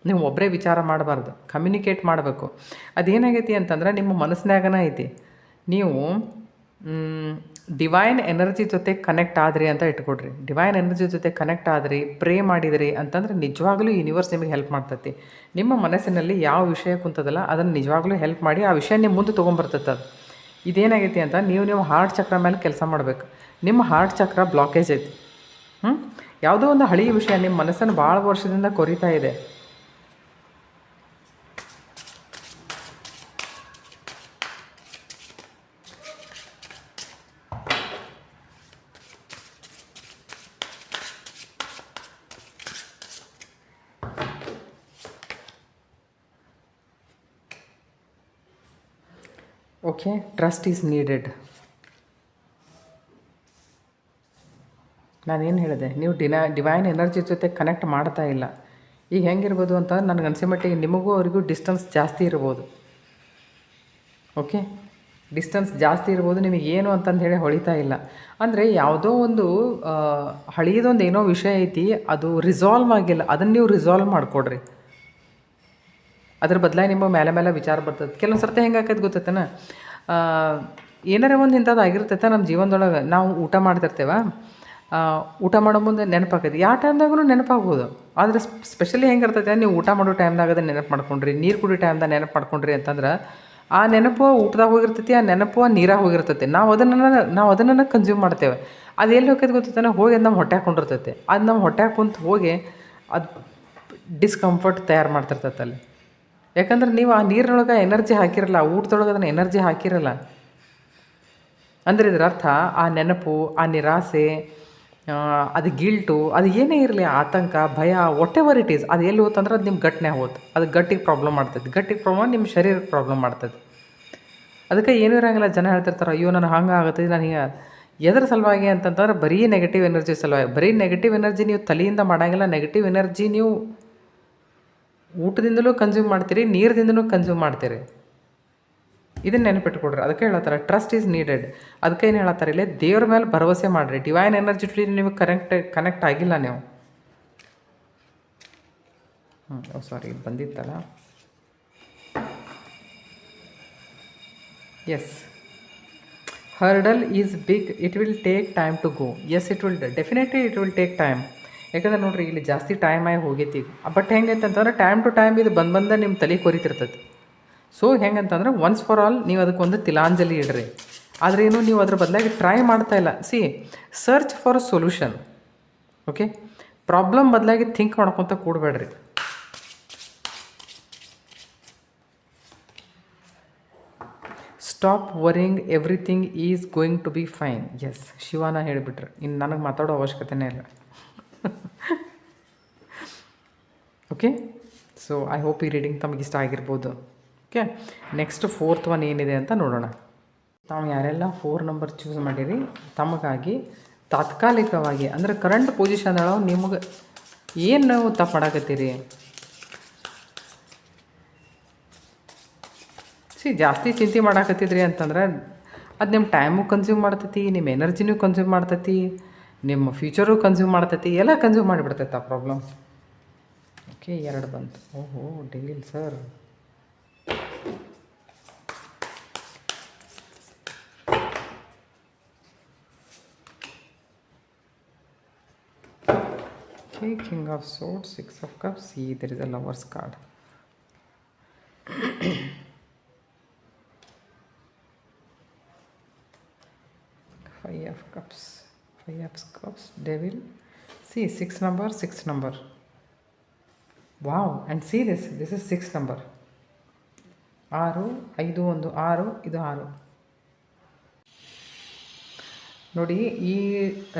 ನೀವು ಒಬ್ಬರೇ ವಿಚಾರ ಮಾಡಬಾರ್ದು, ಕಮ್ಯುನಿಕೇಟ್ ಮಾಡಬೇಕು. ಅದೇನಾಗೈತಿ ಅಂತಂದ್ರೆ, ನಿಮ್ಮ ಮನಸ್ಸಿನಾಗನ ಐತಿ. ನೀವು ಡಿವೈನ್ ಎನರ್ಜಿ ಜೊತೆ ಕನೆಕ್ಟ್ ಆದ್ರಿ ಅಂತ ಇಟ್ಕೊಡ್ರಿ. ಡಿವೈನ್ ಎನರ್ಜಿ ಜೊತೆ ಕನೆಕ್ಟ್ ಆದ್ರಿ, ಪ್ರೇ ಮಾಡಿದ್ರಿ ಅಂತಂದ್ರೆ ನಿಜವಾಗ್ಲೂ ಯೂನಿವರ್ಸ್ ನಿಮಗೆ ಹೆಲ್ಪ್ ಮಾಡ್ತೈತಿ. ನಿಮ್ಮ ಮನಸ್ಸಿನಲ್ಲಿ ಯಾವ ವಿಷಯ ಕುಂತದಲ್ಲ, ಅದನ್ನು ನಿಜವಾಗ್ಲೂ ಹೆಲ್ಪ್ ಮಾಡಿ ಆ ವಿಷಯ ನಿಮ್ಮ ಮುಂದೆ ತೊಗೊಂಬರ್ತೈತೆ. ಅದು ಇದೇನಾಗೈತಿ ಅಂತ, ನೀವು ಹಾರ್ಟ್ ಚಕ್ರ ಮೇಲೆ ಕೆಲಸ ಮಾಡಬೇಕು. ನಿಮ್ಮ ಹಾರ್ಟ್ ಚಕ್ರ ಬ್ಲಾಕೇಜ್ ಐತಿ. ಯಾವುದೋ ಒಂದು ಹಳೆಯ ವಿಷಯ ನಿಮ್ಮ ಮನಸ್ಸನ್ನು ಭಾಳ ವರ್ಷದಿಂದ ಕೊರಿತಾ ಇದೆ. Okay, trust is needed. ನಾನೇನು ಹೇಳಿದೆ, ನೀವು ಡಿವೈನ್ ಎನರ್ಜಿ ಜೊತೆ ಕನೆಕ್ಟ್ ಮಾಡ್ತಾ ಇಲ್ಲ. ಈಗ ಹೆಂಗಿರ್ಬೋದು ಅಂತ ನನಗೆ ಅನಿಸೋ ಮಟ್ಟಿಗೆ ನಿಮಗೂ ಅವರಿಗೂ ಡಿಸ್ಟೆನ್ಸ್ ಜಾಸ್ತಿ ಇರ್ಬೋದು. ಓಕೆ, ಡಿಸ್ಟೆನ್ಸ್ ಜಾಸ್ತಿ ಇರ್ಬೋದು. ನಿಮಗೆ ಏನು ಅಂತಂದು ಹೇಳಿ ಹೊಳಿತಾ ಇಲ್ಲ. ಅಂದರೆ ಯಾವುದೋ ಒಂದು ಹಳೆಯದೊಂದು ಏನೋ ವಿಷಯ ಐತಿ, ಅದು ರಿಸಾಲ್ವ್ ಆಗಿಲ್ಲ. ಅದನ್ನು ನೀವು ರಿಸಾಲ್ವ್ ಮಾಡಿಕೊಡ್ರಿ. ಅದ್ರ ಬದಲಾಗಿ ನಿಮ್ಮ ಮೇಲೆ ಮೇಲೆ ವಿಚಾರ ಬರ್ತದೆ. ಕೆಲವೊಂದು ಸರ್ತಿ ಹೆಂಗೆ ಆಕೈತೆ ಗೊತ್ತೈತೇನ, ಏನಾರ ಒಂದು ಇಂಥದ್ದು ಆಗಿರ್ತೈತೆ ನಮ್ಮ ಜೀವನದೊಳಗೆ. ನಾವು ಊಟ ಮಾಡ್ತಿರ್ತೇವೆ, ಊಟ ಮಾಡೋ ಮುಂದೆ ನೆನಪಾಕೈತಿ. ಯಾವ ಟೈಮ್ದಾಗೂ ನೆನಪಾಗ್ಬೋದು. ಆದರೆ ಸ್ಪೆಷಲಿ ಹೆಂಗಿರ್ತೈತೆ, ನೀವು ಊಟ ಮಾಡೋ ಟೈಮ್ದಾಗ ಅದನ್ನು ನೆನಪು ಮಾಡ್ಕೊಂಡ್ರಿ, ನೀರು ಕುಡಿಯೋ ಟೈಮ್ದಾಗ ನೆನಪು ಮಾಡ್ಕೊಂಡ್ರಿ ಅಂತಂದ್ರೆ, ಆ ನೆನಪು ಊಟದಾಗ ಹೋಗಿರ್ತೈತಿ, ಆ ನೆನಪು ನೀರಾಗ ಹೋಗಿರ್ತೈತಿ. ನಾವು ಅದನ್ನು ಕನ್ಸ್ಯೂಮ್ ಮಾಡ್ತೇವೆ. ಅದು ಎಲ್ಲಿ ಹೋಗ್ತೈತೆ ಗೊತ್ತೈತೆ, ಹೋಗಿ ಅದು ನಮ್ಮ ಹೊಟ್ಟೆ ಹಾಕೊಂಡಿರ್ತೈತೆ. ಅದು ನಮ್ಮ ಹೊಟ್ಟೆ ಕುಂತು ಹೋಗಿ ಅದು ಡಿಸ್ಕಂಫರ್ಟ್ ತಯಾರು ಮಾಡ್ತಿರ್ತೈತೆ ಅಲ್ಲಿ. ಯಾಕಂದ್ರೆ ನೀವು ಆ ನೀರಿನೊಳಗೆ ಎನರ್ಜಿ ಹಾಕಿರಲ್ಲ, ಊಟದೊಳಗೆ ಅದನ್ನು ಎನರ್ಜಿ ಹಾಕಿರಲ್ಲ. ಅಂದರೆ ಇದರ ಅರ್ಥ ಆ ನೆನಪು, ಆ ನಿರಾಸೆ, ಅದು ಗಿಲ್ಟು, ಅದು ಏನೇ ಇರಲಿ, ಆತಂಕ, ಭಯ, ವಾಟ್ ಎವರ್ ಇಟ್ ಈಸ್, ಅದು ಎಲ್ಲಿ ಹೋತಂದ್ರೆ ಅದು ನಿಮ್ಮ ಗಟ್ಟಿನೇ ಹೋತು. ಅದು ಗಟ್ಟಿಗೆ ಪ್ರಾಬ್ಲಮ್ ಮಾಡ್ತದೆ. ಗಟ್ಟಿಗೆ ಪ್ರಾಬ್ಲಮ್ ನಿಮ್ಮ ಶರೀರಕ್ಕೆ ಪ್ರಾಬ್ಲಮ್ ಮಾಡ್ತದೆ. ಅದಕ್ಕೆ ಏನೂ ಇರೋಂಗಿಲ್ಲ. ಜನ ಹೇಳ್ತಿರ್ತಾರೆ, ಅಯ್ಯೋ ನನಗೆ ಹಂಗೆ ಆಗುತ್ತೆ, ನಾನು ಹಿಂಗೆ. ಎದ್ರ ಸಲುವಾಗಿ ಅಂತಂತಂದ್ರೆ ಬರೀ ನೆಗೆಟಿವ್ ಎನರ್ಜಿ ಸಲುವಾಗಿ. ಬರೀ ನೆಗೆಟಿವ್ ಎನರ್ಜಿ ನೀವು ತಲೆಯಿಂದ ಮಾಡೋಂಗಿಲ್ಲ. ನೆಗೆಟಿವ್ ಎನರ್ಜಿ ನೀವು ಊಟದಿಂದಲೂ ಕನ್ಸ್ಯೂಮ್ ಮಾಡ್ತೀರಿ, ನೀರದಿಂದಲೂ ಕನ್ಸ್ಯೂಮ್ ಮಾಡ್ತೀರಿ. ಇದನ್ನು ನೆನಪಿಟ್ಕೊಡ್ರಿ. ಅದಕ್ಕೆ ಹೇಳತ್ತಾರೆ ಟ್ರಸ್ಟ್ ಈಸ್ ನೀಡೆಡ್. ಅದಕ್ಕೆ ಏನು ಹೇಳತ್ತಾರೆ ಇಲ್ಲಿ, ದೇವ್ರ ಮೇಲೆ ಭರವಸೆ ಮಾಡಿರಿ. ಡಿವೈನ್ ಎನರ್ಜಿ ನೀವು ಕನೆಕ್ಟ್ ಆಗಿಲ್ಲ ನೀವು. ಸಾರಿ, ಬಂದಿತ್ತಲ್ಲ. Yes, hurdle is big, it will take time to go. Yes, it will definitely it will take time. ಯಾಕಂದ್ರೆ ನೋಡಿರಿ, ಇಲ್ಲಿ ಜಾಸ್ತಿ ಟೈಮ್ ಆಗಿ ಹೋಗೈತಿ. ಬಟ್ ಹೆಂಗೈತೆ ಅಂತಂದ್ರೆ ಟೈಮ್ ಟು ಟೈಮ್ ಇದು ಬಂದ ನಿಮ್ಮ ತಲೆ ಕೊರಿತಿರ್ತದೆ. ಸೊ ಹೆಂಗಂತಂದ್ರೆ ಒನ್ಸ್ ಫಾರ್ ಆಲ್ ನೀವು ಅದಕ್ಕೊಂದು ತಿಲಾಂಜಲಿ ಇಡ್ರಿ. ಆದರೆ ಏನು, ನೀವು ಅದ್ರ ಬದಲಾಗಿ ಟ್ರೈ ಮಾಡ್ತಾ ಇಲ್ಲ. Search for solution. Okay, problem ಬದಲಾಗಿ ಥಿಂಕ್ ಮಾಡ್ಕೊತ ಕೂಡಬೇಡ್ರಿ. Stop worrying, everything is going to be fine. Yes, ಶಿವಾನ ಹೇಳಿಬಿಟ್ರೆ ಇನ್ನು ನನಗೆ ಮಾತಾಡೋ ಅವಶ್ಯಕತೆನೇ ಇಲ್ಲ. ಓಕೆ, ಸೊ ಐ ಹೋಪ್ ಈ ರೀಡಿಂಗ್ ತಮಗೆ ಇಷ್ಟ ಆಗಿರ್ಬೋದು. ಓಕೆ, ನೆಕ್ಸ್ಟ್ 4th ಒನ್ ಏನಿದೆ ಅಂತ ನೋಡೋಣ. ತಾವು ಯಾರೆಲ್ಲ 4 ನಂಬರ್ ಚೂಸ್ ಮಾಡಿರಿ, ತಮಗಾಗಿ ತಾತ್ಕಾಲಿಕವಾಗಿ ಅಂದರೆ ಕರೆಂಟ್ ಪೊಸಿಷನ್ ಒಳಗೆ ನಿಮಗೆ ಏನು ನಾವು ತಪ್ಪು ಮಾಡಾಕತ್ತೀರಿ. ಜಾಸ್ತಿ ಚಿಂತೆ ಮಾಡಾಕತ್ತಿದ್ರಿ ಅಂತಂದ್ರೆ ಅದು ನಿಮ್ಮ ಟೈಮು ಕನ್ಸ್ಯೂಮ್ ಮಾಡ್ತೈತಿ, ನಿಮ್ಮ ಎನರ್ಜಿನೂ ಕನ್ಸ್ಯೂಮ್ ಮಾಡ್ತೈತಿ, ನಿಮ್ಮ ಫ್ಯೂಚರು ಕನ್ಸ್ಯೂಮ್ ಮಾಡ್ತೈತಿ, ಎಲ್ಲ ಕನ್ಸ್ಯೂಮ್ ಮಾಡಿಬಿಡ್ತೈತೆ ಆ ಪ್ರಾಬ್ಲಮ್. ಓಕೆ, 2 ಬಂತು. ಓಹೋ, deal sir. Okay, King of Swords, 6 of Cups. See, there is a Lover's card. 5 of Cups, 5 of Cups, Devil. See, 6 number, 6 number. Wow, and see this is 6 number. 6, 5, 1, 6, ಇದು 6. ನೋಡಿ, ಈ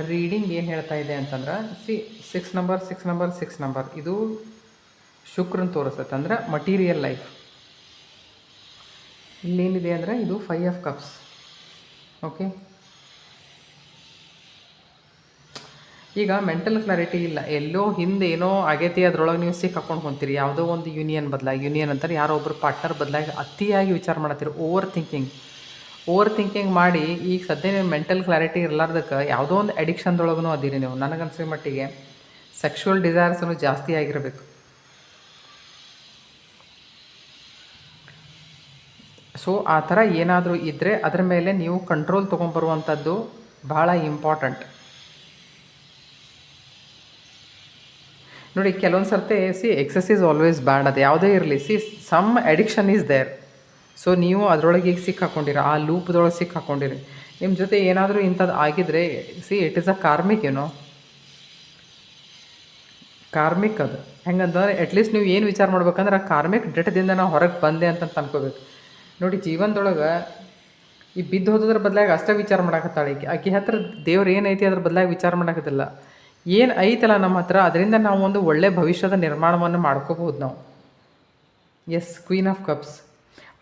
reading ಏನು ಹೇಳ್ತಾ ಇದೆ ಅಂತಂದ್ರೆ, 6 number, 6 number, 6 number ಇದು ಶುಕ್ರನ್ ತೋರಿಸ್ತೈತೆ. ಅಂದ್ರೆ material life. ಇಲ್ಲೇನಿದೆ ಅಂದರೆ ಇದು 5 ಆಫ್ ಕಪ್ಸ್. ಓಕೆ, ಈಗ ಮೆಂಟಲ್ ಕ್ಲಾರಿಟಿ ಇಲ್ಲ, ಎಲ್ಲೋ ಹಿಂದೆ ಏನೋ ಆಗೈತಿ, ಅದರೊಳಗೆ ನೀವು ಹಾಕ್ಕೊಂಡು ಹೊಂತೀರಿ. ಯಾವುದೋ ಒಂದು ಯೂನಿಯನ್ ಅಂತಾರೆ, ಯಾರೋ ಒಬ್ಬರು ಪಾರ್ಟ್ನರ್ ಬದಲಾಗಿ ಅತಿಯಾಗಿ ವಿಚಾರ ಮಾಡತ್ತೀರಿ. ಓವರ್ ಥಿಂಕಿಂಗ್ ಮಾಡಿ ಈಗ ಸದ್ಯ ನೀವು ಮೆಂಟಲ್ ಕ್ಲಾರಿಟಿ ಇರಲಾರ್ದಕ್ಕೆ ಯಾವುದೋ ಒಂದು ಅಡಿಕ್ಷನ್ದೊಳಗೂ ಅದೀರಿ ನೀವು. ನನಗನ್ಸೋ ಮಟ್ಟಿಗೆ ಸೆಕ್ಷುವಲ್ ಡಿಸೈರ್ಸನ್ನು ಜಾಸ್ತಿ ಆಗಿರಬೇಕು. ಸೊ ಆ ಥರ ಏನಾದರೂ ಇದ್ದರೆ ಅದರ ಮೇಲೆ ನೀವು ಕಂಟ್ರೋಲ್ ತೊಗೊಂಬರುವಂಥದ್ದು ಭಾಳ ಇಂಪಾರ್ಟೆಂಟ್. ನೋಡಿ, ಕೆಲವೊಂದು ಸರ್ತಿ ಎಕ್ಸಸ್ ಈಸ್ ಆಲ್ವೇಸ್ ಬ್ಯಾಡ್. ಅದು ಯಾವುದೇ ಇರಲಿ, some addiction is there. So ನೀವು ಅದರೊಳಗೆ ಈಗ ಸಿಕ್ಕಾಕೊಂಡಿರಿ, ಆ ಲೂಪ್ದೊಳಗೆ ಸಿಕ್ಕಾಕೊಂಡಿರಿ. ನಿಮ್ಮ ಜೊತೆ ಏನಾದರೂ ಇಂಥದ್ದು ಆಗಿದ್ರೆ it is a karmic. Karmic ಅದು ಹೆಂಗಂತಂದ್ರೆ ಅಟ್ಲೀಸ್ಟ್ ನೀವು ಏನು ವಿಚಾರ ಮಾಡ್ಬೇಕಂದ್ರೆ ಆ ಕಾರ್ಮಿಕ್ ಡೆಟದಿಂದ ನಾವು ಹೊರಗೆ ಬಂದೆ ಅಂತ ಅನ್ಕೋಬೇಕು. ನೋಡಿ, ಜೀವನದೊಳಗೆ ಈ ಬಿದ್ದು ಹೋದ್ರ ಬದಲಾಗಿ ಅಷ್ಟೇ ವಿಚಾರ ಮಾಡಾಕತ್ತಾಳೆ ಆಕೆ ಹತ್ರ. ದೇವ್ರು ಏನೈತಿ ಅದ್ರ ಬದಲಾಗಿ ವಿಚಾರ ಮಾಡಾಕತ್ತಿಲ್ಲ. ಏನು ಐತಲ್ಲ ನಮ್ಮ ಹತ್ರ, ಅದರಿಂದ ನಾವು ಒಂದು ಒಳ್ಳೆಯ ಭವಿಷ್ಯದ ನಿರ್ಮಾಣವನ್ನು ಮಾಡ್ಕೋಬಹುದು ನಾವು. Yes, queen of cups.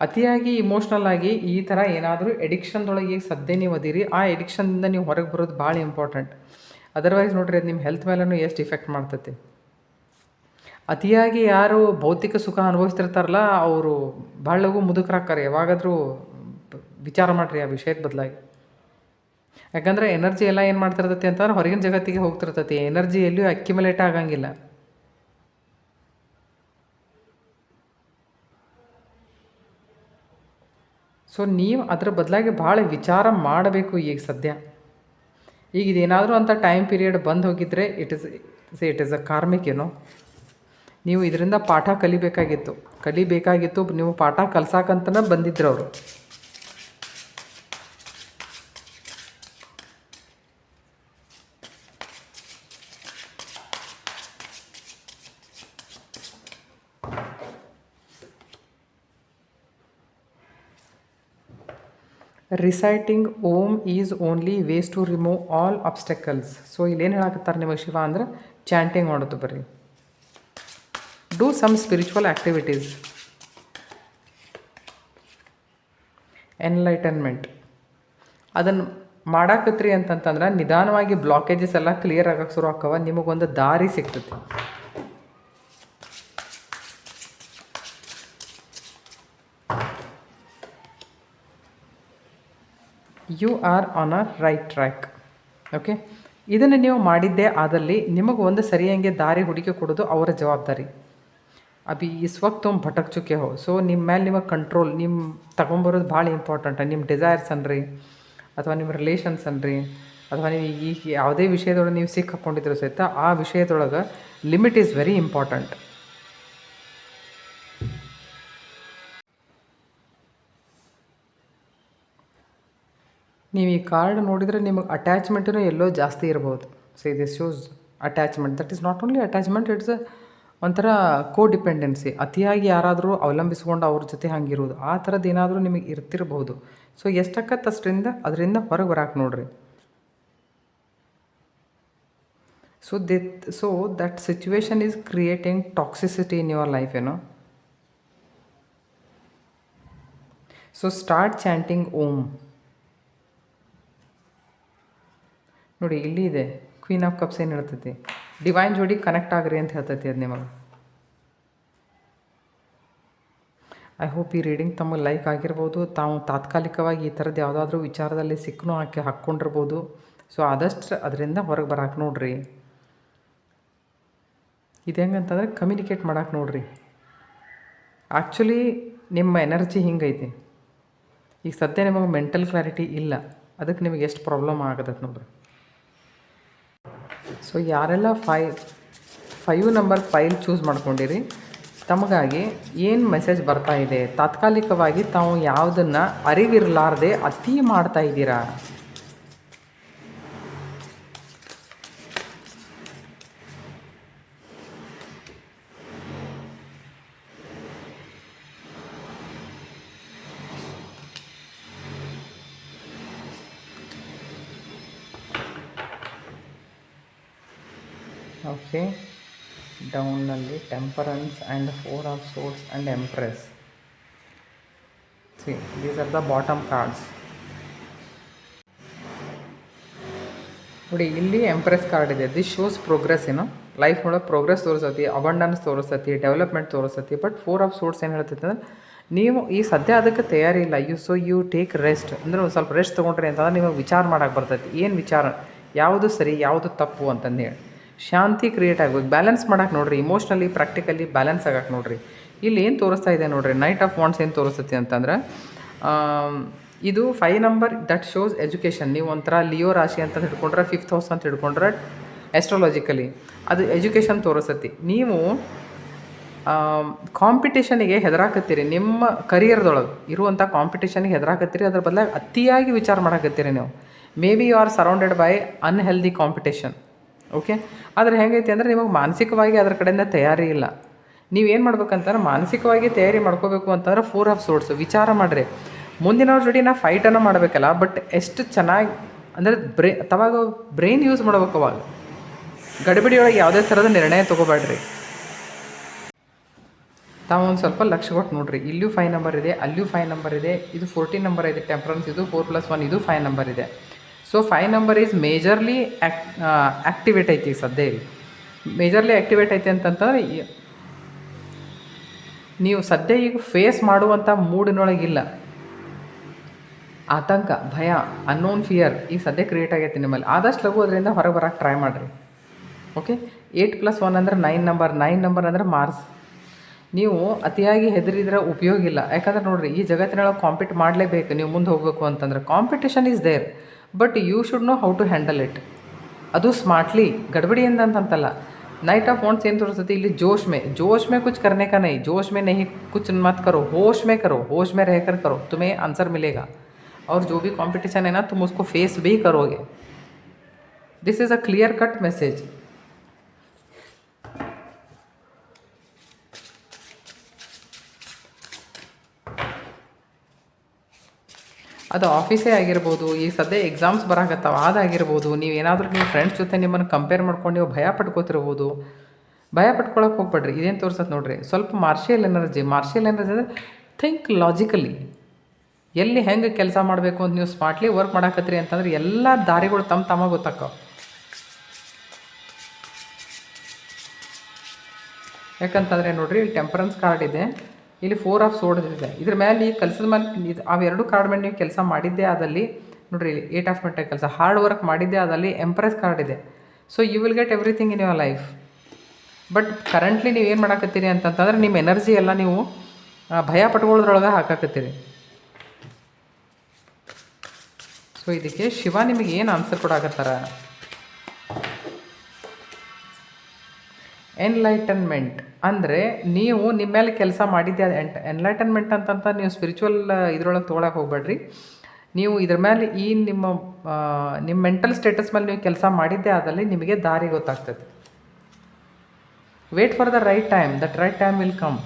ಅತಿಯಾಗಿ ಇಮೋಷ್ನಲ್ ಆಗಿ ಈ ಥರ ಏನಾದರೂ ಎಡಿಕ್ಷನ್ದೊಳಗೆ ಈಗ ಸದ್ಯ ನೀವು ಅದೀರಿ, ಆ ಎಡಿಕ್ಷನ್ನಿಂದ ನೀವು ಹೊರಗೆ ಬರೋದು ಭಾಳ ಇಂಪಾರ್ಟೆಂಟ್. ಅದರ್ವೈಸ್ ನೋಡಿರಿ, ಅದು ನಿಮ್ಮ ಹೆಲ್ತ್ ಮೇಲೂ ಎಷ್ಟು ಇಫೆಕ್ಟ್ ಮಾಡ್ತೈತಿ. ಅತಿಯಾಗಿ ಯಾರು ಭೌತಿಕ ಸುಖ ಅನುಭವಿಸ್ತಿರ್ತಾರಲ್ಲ ಅವರು ಭಾಳ ಲಘು ಮುದುಕರಾಗ್ತಾರೆ. ಯಾವಾಗಾದರೂ ವಿಚಾರ ಮಾಡಿರಿ ಆ ವಿಷಯದ ಬದಲಾಗಿ. ಯಾಕಂದರೆ ಎನರ್ಜಿ ಎಲ್ಲ ಏನು ಮಾಡ್ತಿರ್ತೈತಿ ಅಂತಂದ್ರೆ ಹೊರಗಿನ ಜಗತ್ತಿಗೆ ಹೋಗ್ತಿರ್ತೈತಿ. ಎನರ್ಜಿ ಎಲ್ಲಿಯೂ ಅಕ್ಯುಮುಲೇಟ್ ಆಗಂಗಿಲ್ಲ. ಸೊ ನೀವು ಅದ್ರ ಬದಲಾಗಿ ಭಾಳ ವಿಚಾರ ಮಾಡಬೇಕು ಈಗ ಸದ್ಯ. ಈಗ ಇದೇನಾದರೂ ಅಂತ ಟೈಮ್ ಪೀರಿಯಡ್ ಬಂದು ಹೋಗಿದ್ರೆ ಇಟ್ ಇಸ್ ಅ ಕಾರ್ಮಿಕ್. ನೀವು ಇದರಿಂದ ಪಾಠ ಕಲಿಬೇಕಾಗಿತ್ತು. ನೀವು ಪಾಠ ಕಲ್ಸಾಕಂತನೇ ಬಂದಿದ್ರು ಅವರು. Reciting Om is only ways to remove all obstacles. So ಇಲ್ಲೇನು ಹೇಳಕತ್ತಾರೆ ನಿಮಗೆ ಶಿವ ಅಂದ್ರೆ ಚಾಂಟಿಂಗ್ ಮಾಡೋದು ಬರ್ರಿ. Do some spiritual activities. Enlightenment ಅದನ್ನು ಮಾಡಾಕತ್ರಿ ಅಂತಂತಂದ್ರೆ ನಿಧಾನವಾಗಿ ಬ್ಲಾಕೇಜಸ್ ಎಲ್ಲ ಕ್ಲಿಯರ್ ಆಗಕ್ಕೆ ಶುರು ಆಕ್ಕವ, ನಿಮಗೊಂದು ದಾರಿ ಸಿಗ್ತೈತಿ. You are on a right track. Okay, ಇದನ್ನು ನೀವು ಮಾಡಿದ್ದೇ ಆದಲ್ಲಿ ನಿಮಗೆ ಒಂದು ಸರಿಯಾಗಿ ದಾರಿ ಹುಡುಕಿ ಕೊಡೋದು ಅವರ ಜವಾಬ್ದಾರಿ. ಅಭಿ ಇಸ್ ವಕ್ತ್ ತುಮ್ ಭಟಕ್ ಚುಕೆ ಹೋ. ಸೊ ನಿಮ್ಮ ಮೇಲೆ ನಿಮಗೆ ಕಂಟ್ರೋಲ್ ನಿಮ್ಮ ತಗೊಂಬರೋದು ಭಾಳ ಇಂಪಾರ್ಟೆಂಟ್. ನಿಮ್ಮ ಡಿಸೈರ್ಸ್ ಅನ್ರಿ ಅಥವಾ ನಿಮ್ಮ ರಿಲೇಷನ್ಸ್ ಅನ್ರಿ ಅಥವಾ ನೀವು ಈಗ ಯಾವುದೇ ವಿಷಯದೊಳಗೆ ನೀವು ಸಿಕ್ಕಾಕೊಂಡಿದ್ರು ಸಹಿತ ಆ ವಿಷಯದೊಳಗೆ ಲಿಮಿಟ್ ಈಸ್ ವೆರಿ ಇಂಪಾರ್ಟೆಂಟ್. ನೀವು ಈ ಕಾರ್ಡ್ ನೋಡಿದರೆ ನಿಮಗೆ ಅಟ್ಯಾಚ್ಮೆಂಟೂ ಎಲ್ಲೋ ಜಾಸ್ತಿ ಇರ್ಬೋದು. So this shows attachment. That is not only attachment, it's ಒಂಥರ ಕೋ ಡಿಪೆಂಡೆನ್ಸಿ. ಅತಿಯಾಗಿ ಯಾರಾದರೂ ಅವಲಂಬಿಸ್ಕೊಂಡು ಅವ್ರ ಜೊತೆ ಹಂಗಿರೋದು ಆ ಥರದ್ದು ಏನಾದರೂ ನಿಮಗೆ ಇರ್ತಿರ್ಬೋದು. ಸೊ ಎಷ್ಟಕ್ಕತ್ತು ಅಷ್ಟರಿಂದ ಅದರಿಂದ ಹೊರಗೆ ಬರಕ್ಕೆ ನೋಡ್ರಿ. So that situation is creating toxicity in your life, ಏನೋ. So start chanting Om. ನೋಡಿ ಇಲ್ಲಿ ಇದೆ ಕ್ವೀನ್ ಆಫ್ ಕಪ್ಸ್. ಏನು ಹೇಳ್ತೈತಿ? ಡಿವೈನ್ ಜೋಡಿ ಕನೆಕ್ಟ್ ಆಗ್ರಿ ಅಂತ ಹೇಳ್ತೈತಿ ಅದು ನಿಮಗೆ. ಐ ಹೋಪ್ ಈ ರೀಡಿಂಗ್ ತಮಗೆ ಲೈಕ್ ಆಗಿರ್ಬೋದು. ತಾವು ತಾತ್ಕಾಲಿಕವಾಗಿ ಈ ಥರದ್ದು ಯಾವುದಾದ್ರೂ ವಿಚಾರದಲ್ಲಿ ಸಿಕ್ಕನೂ ಹಾಕ್ಕೊಂಡಿರ್ಬೋದು. ಸೊ ಆದಷ್ಟು ಅದರಿಂದ ಹೊರಗೆ ಬರಕ್ಕೆ ನೋಡ್ರಿ. ಇದು ಹೆಂಗಂತಂದರೆ ಕಮ್ಯುನಿಕೇಟ್ ಮಾಡಕ್ಕೆ ನೋಡ್ರಿ. ಆ್ಯಕ್ಚುಲಿ ನಿಮ್ಮ ಎನರ್ಜಿ ಹಿಂಗೈತಿ. ಈಗ ಸದ್ಯ ನಿಮಗೆ ಮೆಂಟಲ್ ಕ್ಲಾರಿಟಿ ಇಲ್ಲ, ಅದಕ್ಕೆ ನಿಮಗೆ ಎಷ್ಟು ಪ್ರಾಬ್ಲಮ್ ಆಗತ್ತೆ ನೋಡ್ರಿ. ಸೊ ಯಾರೆಲ್ಲ ಫೈವ್ ನಂಬರ್ ಫೈಲ್ ಚೂಸ್ ಮಾಡ್ಕೊಂಡಿರಿ, ತಮಗಾಗಿ ಏನು ಮೆಸೇಜ್ ಬರ್ತಾ ಇದೆ? ತಾತ್ಕಾಲಿಕವಾಗಿ ತಾವು ಯಾವುದನ್ನು ಅರಿವಿರಲಾರ್ದೆ ಅತಿ ಮಾಡ್ತಾ ಇದ್ದೀರಾ? ಓಕೆ, ಡೌನ್ನಲ್ಲಿ temperance and 4 of swords and empress. See these are the bottom cards. ನೋಡಿ ಇಲ್ಲಿ ಎಂಪ್ರೆಸ್ ಕಾರ್ಡ್ ಇದೆ. This shows progress. ಏನೋ ಲೈಫ್ ಒಳಗೆ ಪ್ರೋಗ್ರೆಸ್ ತೋರಿಸತಿ, ಅಬಂಡನ್ಸ್ ತೋರಿಸತಿ, ಡೆವಲಪ್ಮೆಂಟ್ ತೋರಿಸತಿ. ಬಟ್ 4 ಆಫ್ ಸೋರ್ಸ್ ಏನು ಹೇಳ್ತೈತೆ ಅಂದ್ರೆ ನೀವು ಈ ಸದ್ಯ ಅದಕ್ಕೆ ತಯಾರಿ ಇಲ್ಲ. You take rest. ಅಂದರೆ ಒಂದು ಸ್ವಲ್ಪ ರೆಸ್ಟ್ ತೊಗೊಂಡ್ರಿ ಅಂತಂದ್ರೆ ನಿಮಗೆ ವಿಚಾರ ಮಾಡೋಕ್ಕೆ ಬರ್ತೈತಿ. ಏನು ವಿಚಾರ, ಯಾವುದು ಸರಿ ಯಾವುದು ತಪ್ಪು ಅಂತಂದು ಹೇಳಿ ಶಾಂತಿ ಕ್ರಿಯೇಟ್ ಆಗಬೇಕು. ಬ್ಯಾಲೆನ್ಸ್ ಮಾಡೋಕೆ ನೋಡಿರಿ. ಇಮೋಷ್ನಲಿ ಪ್ರಾಕ್ಟಿಕಲಿ ಬ್ಯಾಲೆನ್ಸ್ ಆಗಕ್ಕೆ ನೋಡಿರಿ. ಇಲ್ಲಿ ಏನು ತೋರಿಸ್ತಾ ಇದೆ ನೋಡಿರಿ, ನೈಟ್ ಆಫ್ ವಾಂಡ್ಸ್ ಏನು ತೋರಿಸ್ತೈತಿ ಅಂತಂದ್ರೆ ಇದು 5 ನಂಬರ್ ದಟ್ ಶೋಸ್ ಎಜುಕೇಷನ್. ನೀವು ಒಂಥರ ಲಿಯೋ ರಾಶಿ ಅಂತ ಹಿಡ್ಕೊಂಡ್ರೆ 5th ಹೌಸ್ ಅಂತ ಹಿಡ್ಕೊಂಡ್ರೆ ಆಸ್ಟ್ರಾಲಜಿಕಲಿ ಅದು ಎಜುಕೇಷನ್ ತೋರಿಸ್ತೈತಿ. ನೀವು ಕಾಂಪಿಟೇಷನಿಗೆ ಹೆದರಾಕತ್ತೀರಿ. ನಿಮ್ಮ ಕರಿಯರ್ದೊಳಗೆ ಇರುವಂಥ ಕಾಂಪಿಟೇಷನಿಗೆ ಹೆದರಾಕತ್ತೀರಿ. ಅದ್ರ ಬದಲಾಗಿ ಅತಿಯಾಗಿ ವಿಚಾರ ಮಾಡಕತ್ತೀರಿ ನೀವು. Maybe you are surrounded by unhealthy competition. Okay, ಆದರೆ ಹೆಂಗೈತಿ ಅಂದರೆ ನಿಮಗೆ ಮಾನಸಿಕವಾಗಿ ಅದರ ಕಡೆಯಿಂದ ತಯಾರಿ ಇಲ್ಲ. ನೀವೇನು ಮಾಡ್ಬೇಕಂತಂದ್ರೆ ಮಾನಸಿಕವಾಗಿ ತಯಾರಿ ಮಾಡ್ಕೋಬೇಕು ಅಂತಂದ್ರೆ 4 ಆಫ್ ಸೋರ್ಸ್ ವಿಚಾರ ಮಾಡಿರಿ. ಮುಂದಿನವ್ರ ಜೊತೆ ನಾ ಫೈಟನ್ನು ಮಾಡಬೇಕಲ್ಲ, ಬಟ್ ಎಷ್ಟು ಚೆನ್ನಾಗಿ ಅಂದರೆ ತವಾಗ ಬ್ರೈನ್ ಯೂಸ್ ಮಾಡ್ಬೇಕು. ಅವಾಗ ಗಡಿಬಿಡಿಯೊಳಗೆ ಯಾವುದೇ ಥರದ ನಿರ್ಣಯ ತೊಗೋಬೇಡ್ರಿ. ತಾವು ಒಂದು ಸ್ವಲ್ಪ ಲಕ್ಷ ಕೊಟ್ಟು ನೋಡಿರಿ. ಇಲ್ಲಿಯೂ 5 ನಂಬರ್ ಇದೆ, ಅಲ್ಲಿಯೂ 5 ನಂಬರ್ ಇದೆ, ಇದು 14 ನಂಬರ್ ಇದೆ. ಟೆಂಪರೆನ್ಸ್ ಇದು 4+1 ಇದು 5 ನಂಬರ್ ಇದೆ. So 5 number is majorly activate ಐತಿ. ಸದ್ಯ ಇಲ್ಲಿ ಮೇಜರ್ಲಿ ಆ್ಯಕ್ಟಿವೇಟ್ ಐತಿ ಅಂತಂತಂದ್ರೆ ನೀವು ಸದ್ಯ ಈಗ ಫೇಸ್ ಮಾಡುವಂಥ ಮೂಡಿನೊಳಗಿಲ್ಲ. ಆತಂಕ, ಭಯ, ಅನ್ನೋನ್ ಫಿಯರ್ ಈಗ ಸದ್ಯ ಕ್ರಿಯೇಟ್ ಆಗೈತಿ ನಿಮ್ಮಲ್ಲಿ. ಆದಷ್ಟು ಲಘು ಅದರಿಂದ ಹೊರಗೆ ಬರೋಕ್ಕೆ ಟ್ರೈ ಮಾಡಿರಿ. ಓಕೆ, 8+1 ಅಂದರೆ 9 ನಂಬರ್. 9 ನಂಬರ್ ಅಂದರೆ ಮಾರ್ಸ್. ನೀವು ಅತಿಯಾಗಿ ಹೆದರಿದ್ರೆ ಉಪಯೋಗ ಇಲ್ಲ. ಯಾಕಂದ್ರೆ ನೋಡಿರಿ, ಈ ಜಗತ್ತಿನೊಳಗೆ ಕಾಂಪೀಟ್ ಮಾಡಲೇಬೇಕು. ನೀವು ಮುಂದೆ ಹೋಗಬೇಕು ಅಂತಂದ್ರೆ competition is there, but you should know how to handle it. ಅದು ಸ್ಮಾರ್ಟ್ಲಿ, ಗಡ್ಬಡಿಯಿಂದ ಅಂತಂತಲ್ಲ. नाइट ऑफ वांड्स ಏನು ತೋರಿಸ್ತೈತಿ ಇಲ್ಲಿ? जोश में कुछ करने का नहीं, जोश में नहीं कुछ मत करो, होश में करो, होश में रहकर करो, तुम्हें आंसर मिलेगा. और जो भी कंपटीशन है ना, तुम उसको फेस भी करोगे. This is a clear cut message. ಅದು ಆಫೀಸೇ ಆಗಿರ್ಬೋದು, ಈಗ ಸದ್ಯ ಎಕ್ಸಾಮ್ಸ್ ಬರಾಕತ್ತಾವ ಅದಾಗಿರ್ಬೋದು, ನೀವೇನಾದರೂ ನೀವು ಫ್ರೆಂಡ್ಸ್ ಜೊತೆ ನಿಮ್ಮನ್ನು ಕಂಪೇರ್ ಮಾಡ್ಕೊಂಡು ನೀವು ಭಯ ಪಟ್ಕೋತಿರ್ಬೋದು. ಭಯ ಪಟ್ಕೊಳಕ್ಕೆ ಹೋಗ್ಬೇಡ್ರಿ. ಇದೇನು ತೋರ್ಸತ್ತೆ ನೋಡ್ರಿ, ಸ್ವಲ್ಪ ಮಾರ್ಷಿಯಲ್ ಎನರ್ಜಿ ಅಂದರೆ ಥಿಂಕ್ ಲಾಜಿಕಲಿ. ಎಲ್ಲಿ ಹೆಂಗೆ ಕೆಲಸ ಮಾಡಬೇಕು ಅಂತ ನೀವು ಸ್ಮಾರ್ಟ್ಲಿ ವರ್ಕ್ ಮಾಡಾಕತ್ತೀರಿ ಅಂತಂದ್ರೆ ಎಲ್ಲ ದಾರಿಗಳು ತಮ್ಮ ಗೊತ್ತಾಕ್ಕವ. ಯಾಕಂತಂದರೆ ನೋಡ್ರಿ, ಇಲ್ಲಿ ಟೆಂಪರೆನ್ಸ್ ಕಾರ್ಡ್ ಇದೆ, ಇಲ್ಲಿ 4 ಆಫ್ ಸೋರ್ಡ್ ಇದೆ. ಇದ್ರ ಮೇಲೆ ಈ ಕೆಲಸದ ಮೇಲೆ ಇದು ಅವೆರಡು ಕಾರ್ಡ್ ಮೇಲೆ ನೀವು ಕೆಲಸ ಮಾಡಿದ್ದೇ ಆದಲ್ಲಿ ನೋಡ್ರಿ, ಇಲ್ಲಿ 8 ಆಫ್ ಮೆಂಟಲ್ ಕೆಲಸ ಹಾರ್ಡ್ ವರ್ಕ್ ಮಾಡಿದ್ದೇ ಆದಲ್ಲಿ ಎಂಪ್ರೆಸ್ ಕಾರ್ಡ್ ಇದೆ. So you will get everything in your life. But currently ನೀವು ಏನು ಮಾಡಾಕತ್ತೀರಿ ಅಂತಂತಂದ್ರೆ ನಿಮ್ಮ ಎನರ್ಜಿ ಎಲ್ಲ ನೀವು ಭಯ ಪಟ್ಕೊಳ್ಳೋದ್ರೊಳಗೆ ಹಾಕಾಕತ್ತೀರಿ. ಸೊ ಇದಕ್ಕೆ ಶಿವ ನಿಮಗೆ ಏನು ಆನ್ಸರ್ ಕೊಡಾಕತ್ತಾರ? ಎನ್ಲೈಟನ್ಮೆಂಟ್ ಅಂದರೆ ನೀವು ನಿಮ್ಮ ಮೇಲೆ ಕೆಲಸ ಮಾಡಿದ್ದೆ. ಎನ್ಲೈಟನ್ಮೆಂಟ್ ಅಂತಂತ ನೀವು ಸ್ಪಿರಿಚುವಲ್ ಇದ್ರೊಳಗೆ ತೊಗೊಳಕ್ಕೆ ಹೋಗ್ಬೇಡ್ರಿ. ನೀವು ಇದ್ರ ಮೇಲೆ ನಿಮ್ಮ ಮೆಂಟಲ್ ಸ್ಟೇಟಸ್ ಮೇಲೆ ನೀವು ಕೆಲಸ ಮಾಡಿದ್ದೇ ಆದಲ್ಲಿ ನಿಮಗೆ ದಾರಿ ಗೊತ್ತಾಗ್ತದೆ. Wait for the right time, that right time will come.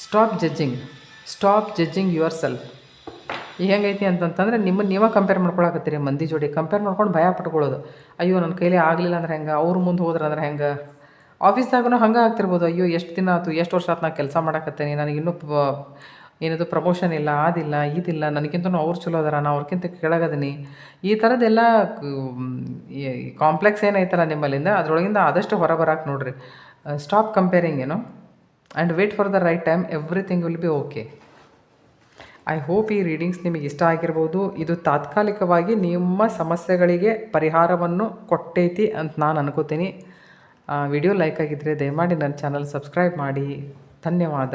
Stop judging yourself. ಈಗ ಹೆಂಗೈತಿ ಅಂತಂತಂದರೆ ನಿಮ್ಮನ್ನು ನೀವೇ ಕಂಪೇರ್ ಮಾಡ್ಕೊಳಕತ್ತೀರಿ ಮಂದಿ ಜೋಡಿ. ಕಂಪೇರ್ ಮಾಡ್ಕೊಂಡು ಭಯ ಪಟ್ಕೊಳ್ಳೋದು. ಅಯ್ಯೋ ನನ್ನ ಕೈಲಿ ಆಗಲಿಲ್ಲ ಅಂದ್ರೆ ಹೆಂಗೆ, ಅವ್ರು ಮುಂದೆ ಹೋದ್ರೆ ಅಂದ್ರೆ ಹೆಂಗೆ. ಆಫೀಸ್ದಾಗೂ ಹಂಗೆ ಆಗ್ತಿರ್ಬೋದು. ಅಯ್ಯೋ ಎಷ್ಟು ದಿನ ಆಯ್ತು, ಎಷ್ಟು ವರ್ಷ ಆಯ್ತು ನಾ ಕೆಲಸ ಮಾಡಕತ್ತೇನೆ, ನನಗಿನ್ನೂ ಏನದು ಪ್ರಮೋಷನ್ ಇಲ್ಲ, ಅದಿಲ್ಲ ಇದಿಲ್ಲ, ನನಗಿಂತ ಅವ್ರು ಚಲೋ ಅದಾರ, ನಾ ಅವ್ರಿಗಿಂತ ಕೆಳಗದೀನಿ. ಈ ಥರದ್ದೆಲ್ಲ ಕಾಂಪ್ಲೆಕ್ಸ್ ಏನೈತಲ್ಲ ನಿಮ್ಮಲ್ಲಿಂದ, ಅದರೊಳಗಿಂದ ಆದಷ್ಟು ಹೊರ ಬರಕ್ಕೆ ನೋಡ್ರಿ. Stop comparing and wait for the right time, everything will be okay. I hope ಈ ರೀಡಿಂಗ್ಸ್ ನಿಮಗೆ ಇಷ್ಟ ಆಗಿರ್ಬೋದು. ಇದು ತಾತ್ಕಾಲಿಕವಾಗಿ ನಿಮ್ಮ ಸಮಸ್ಯೆಗಳಿಗೆ ಪರಿಹಾರವನ್ನು ಕೊಟ್ಟೈತಿ ಅಂತ ನಾನು ಅನ್ಕೋತೀನಿ. ವಿಡಿಯೋ ಲೈಕ್ ಆಗಿದ್ದರೆ ದಯಮಾಡಿ ನನ್ನ ಚಾನಲ್ ಸಬ್ಸ್ಕ್ರೈಬ್ ಮಾಡಿ. ಧನ್ಯವಾದ.